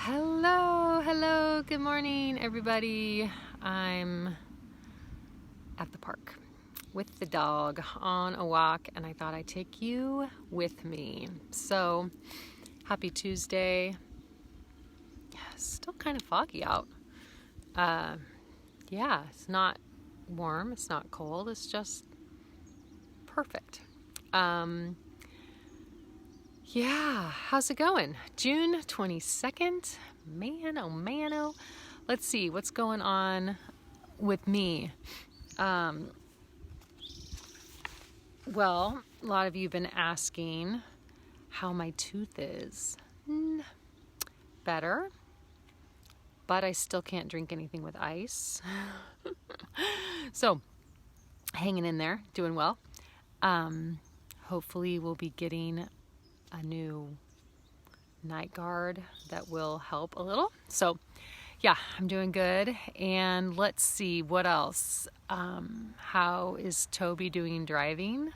Hello, good morning, everybody. I'm at the park with the dog on a walk, and I thought I'd take you with me. So, happy Tuesday. Still kind of foggy out. It's not warm, it's not cold, it's just perfect. How's it going? June 22nd. Man, oh. Let's see what's going on with me. Well, a lot of you have been asking how my tooth is. Better, but I still can't drink anything with ice. So, hanging in there, doing well. Hopefully we'll be getting a new night guard that will help a little. So I'm doing good. And let's see what else. How is Toby doing driving?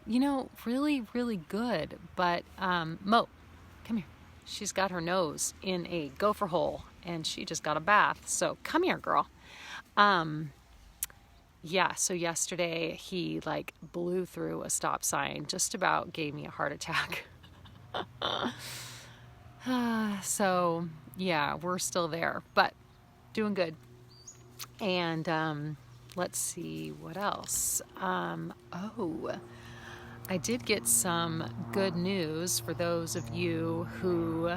Really, really good. But Mo, come here. She's got her nose in a gopher hole and she just got a bath. So come here, girl. So yesterday he blew through a stop sign, just about gave me a heart attack. We're still there, but doing good. And let's see what else. I did get some good news for those of you who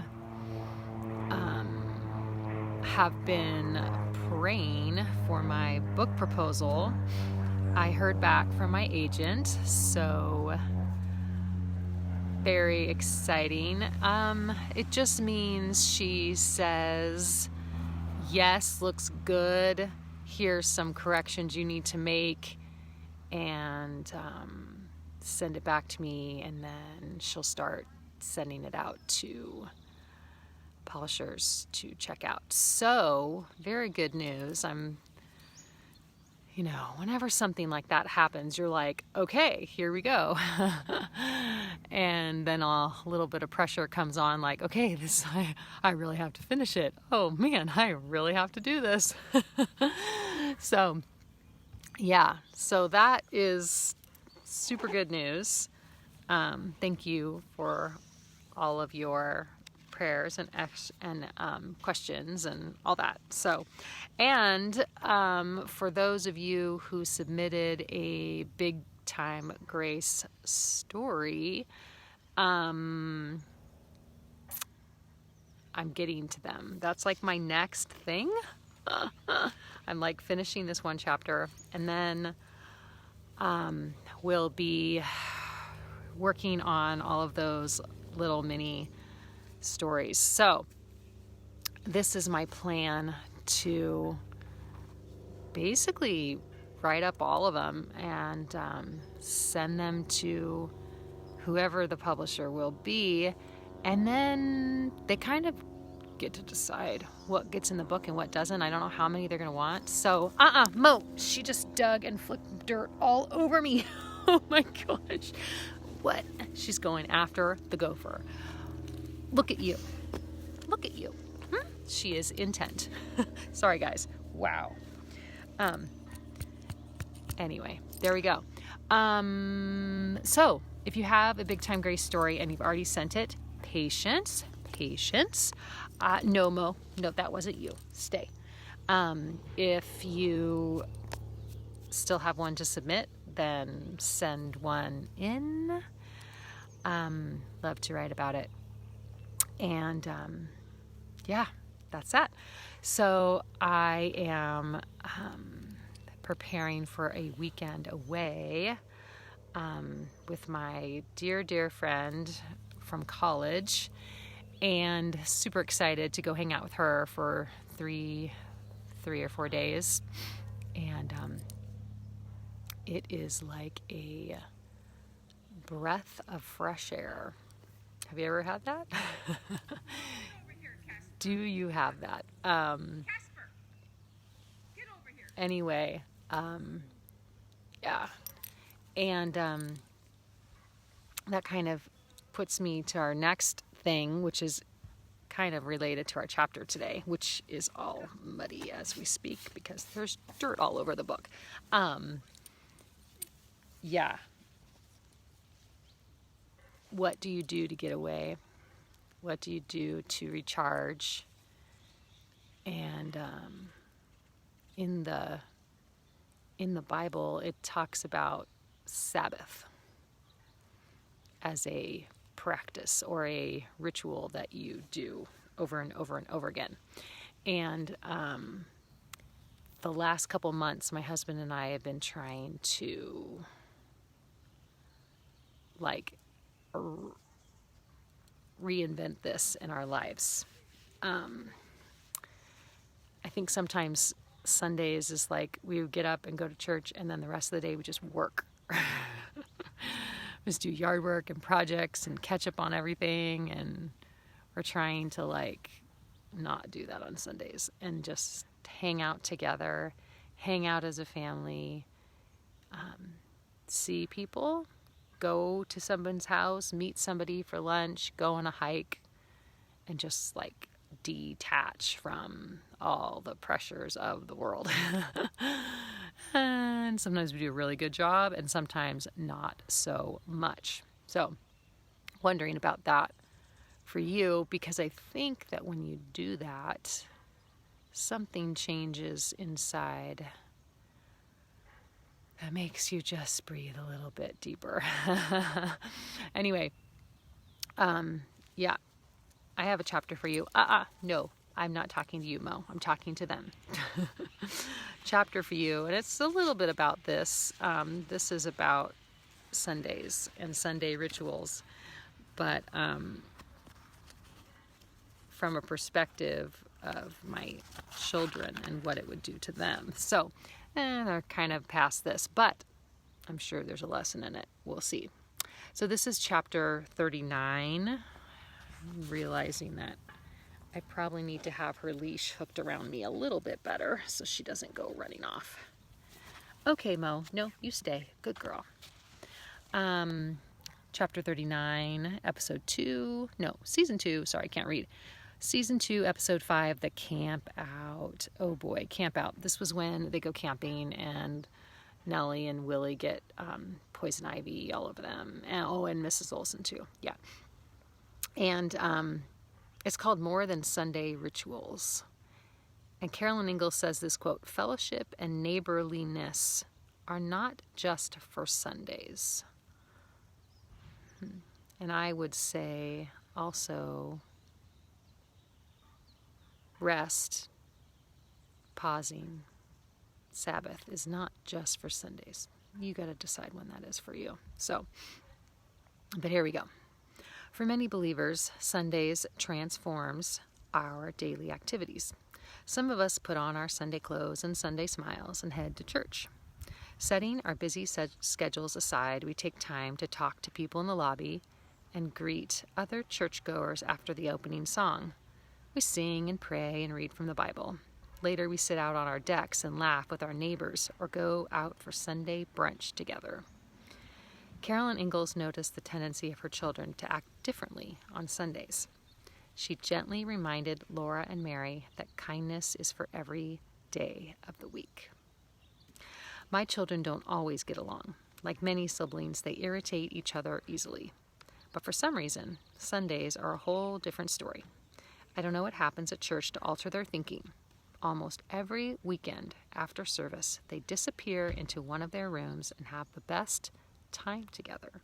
have been praying for my book proposal. I heard back from my agent, so very exciting. It just means she says, yes, looks good. Here's some corrections you need to make, and send it back to me, and then she'll start sending it out to publishers to check out. So, very good news. Whenever something like that happens, you're like, okay, here we go. And then a little bit of pressure comes on, like, okay, I really have to finish it. Oh man, I really have to do this. So that is super good news. Thank you for all of your prayers and questions and all that. So, and for those of you who submitted a big time grace story, I'm getting to them. That's my next thing. I'm finishing this one chapter, and then we'll be working on all of those little mini stories. So this is my plan to basically write up all of them and send them to whoever the publisher will be, and then they kind of get to decide what gets in the book and what doesn't. I don't know how many they're going to want. So, Mo, she just dug and flicked dirt all over me. Oh my gosh. What? She's going after the gopher. Look at you. She is intent. Sorry, guys. Wow. Anyway, there we go. So, if you have a big time grace story and you've already sent it, patience. No, Mo. No, that wasn't you. Stay. If you still have one to submit, then send one in. Love to write about it. And that's that. So I am preparing for a weekend away with my dear friend from college, and super excited to go hang out with her for three or 4 days. And it is like a breath of fresh air. Have you ever had that? Do you have that? Casper, get over here. Anyway, and that kind of puts me to our next thing, which is kind of related to our chapter today, which is all muddy as we speak because there's dirt all over the book. Yeah. What do you do to get away? What do you do to recharge? And in the Bible, it talks about Sabbath as a practice or a ritual that you do over and over and over again. And the last couple months, my husband and I have been trying to reinvent this in our lives. I think sometimes Sundays is like we would get up and go to church, and then the rest of the day we just work. Just do yard work and projects and catch up on everything, and we're trying to not do that on Sundays and just hang out together, hang out as a family, see people, go to someone's house, meet somebody for lunch, go on a hike, and just detach from all the pressures of the world. And sometimes we do a really good job and sometimes not so much. So wondering about that for you, because I think that when you do that, something changes inside that makes you just breathe a little bit deeper. Anyway, yeah, I have a chapter for you. No, I'm not talking to you, Mo. I'm talking to them. Chapter for you, and it's a little bit about this. This is about Sundays and Sunday rituals, but from a perspective of my children and what it would do to them. So, they're kind of past this, but I'm sure there's a lesson in it. We'll see. So this is chapter 39. I'm realizing that I probably need to have her leash hooked around me a little bit better so she doesn't go running off. Okay, Mo. No, you stay. Good girl. Chapter 39, episode 2. No, season 2. Sorry, I can't read. Season 2, episode 5, the camp out. Oh boy, camp out. This was when they go camping and Nellie and Willie get poison ivy all over them. And Mrs. Olson too. Yeah. And it's called More Than Sunday Rituals. And Carolyn Ingalls says this quote, "Fellowship and neighborliness are not just for Sundays." And I would say also rest, pausing, Sabbath is not just for Sundays. You got to decide when that is for you. So, but here we go. For many believers, Sundays transforms our daily activities. Some of us put on our Sunday clothes and Sunday smiles and head to church. Setting our busy schedules aside, we take time to talk to people in the lobby and greet other churchgoers after the opening song. We sing and pray and read from the Bible. Later, we sit out on our decks and laugh with our neighbors or go out for Sunday brunch together. Carolyn Ingalls noticed the tendency of her children to act differently on Sundays. She gently reminded Laura and Mary that kindness is for every day of the week. My children don't always get along. Like many siblings, they irritate each other easily. But for some reason, Sundays are a whole different story. I don't know what happens at church to alter their thinking. Almost every weekend after service, they disappear into one of their rooms and have the best time together,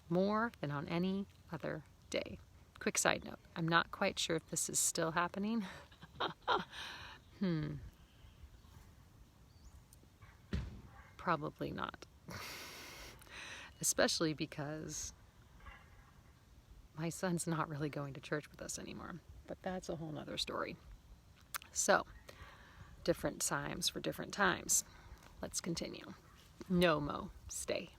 more than on any other day. Quick side note, I'm not quite sure if this is still happening. Probably not. Especially because my son's not really going to church with us anymore. But that's a whole nother story. So, different times for different times. Let's continue. No, Mo, stay.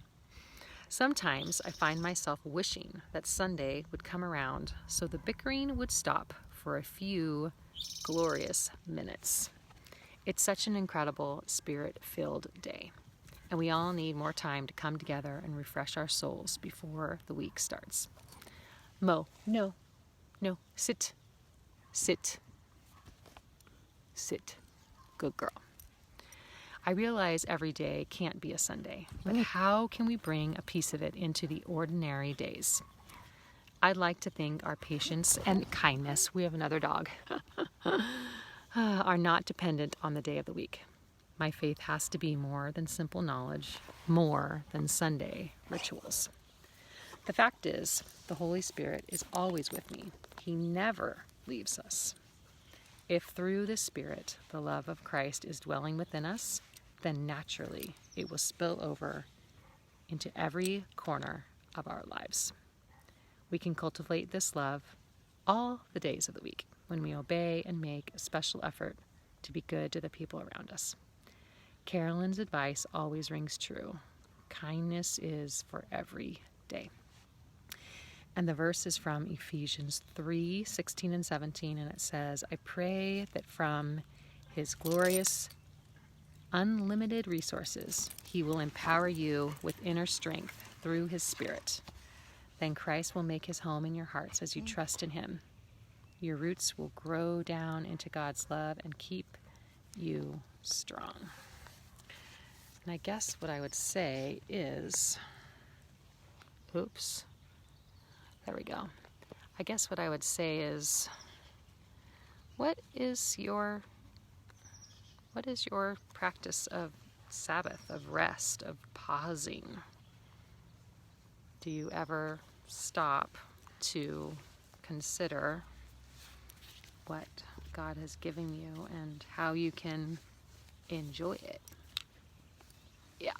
Sometimes I find myself wishing that Sunday would come around so the bickering would stop for a few glorious minutes. It's such an incredible, spirit-filled day, and we all need more time to come together and refresh our souls before the week starts. Mo, no, sit. Sit. Sit. Good girl. I realize every day can't be a Sunday, but how can we bring a piece of it into the ordinary days? I'd like to think our patience and kindness, we have another dog, are not dependent on the day of the week. My faith has to be more than simple knowledge, more than Sunday rituals. The fact is, the Holy Spirit is always with me. He never leaves us. If through the Spirit the love of Christ is dwelling within us, then naturally it will spill over into every corner of our lives. We can cultivate this love all the days of the week when we obey and make a special effort to be good to the people around us. Carolyn's advice always rings true. Kindness is for every day. And the verse is from Ephesians 3:16 and 17, and it says, I pray that from his glorious, unlimited resources, he will empower you with inner strength through his Spirit. Then Christ will make his home in your hearts as you trust in him. Your roots will grow down into God's love and keep you strong. And I guess what I would say is, oops, there we go. I guess what I would say is, what is your practice of Sabbath, of rest, of pausing? Do you ever stop to consider what God has given you and how you can enjoy it? Yeah.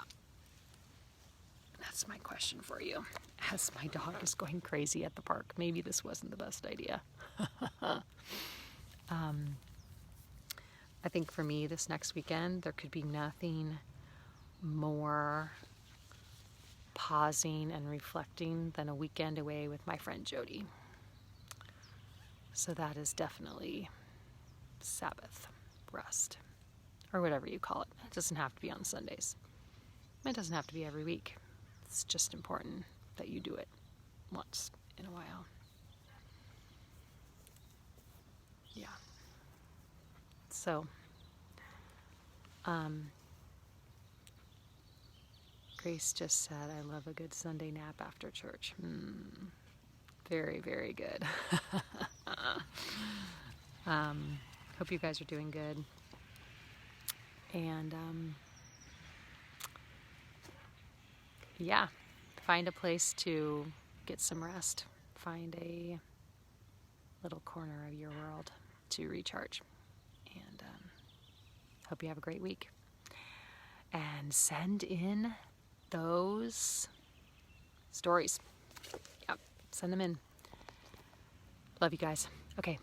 That's my question for you. As my dog is going crazy at the park, maybe this wasn't the best idea. I think for me this next weekend, there could be nothing more pausing and reflecting than a weekend away with my friend Jody. So that is definitely Sabbath, rest, or whatever you call it. It doesn't have to be on Sundays. It doesn't have to be every week. It's just important that you do it once in a while. Yeah. So, Grace just said, I love a good Sunday nap after church. Very, very good. Hope you guys are doing good. And, yeah, find a place to get some rest. Find a little corner of your world to recharge. And hope you have a great week. And send in those stories. Yep, send them in. Love you guys. Okay,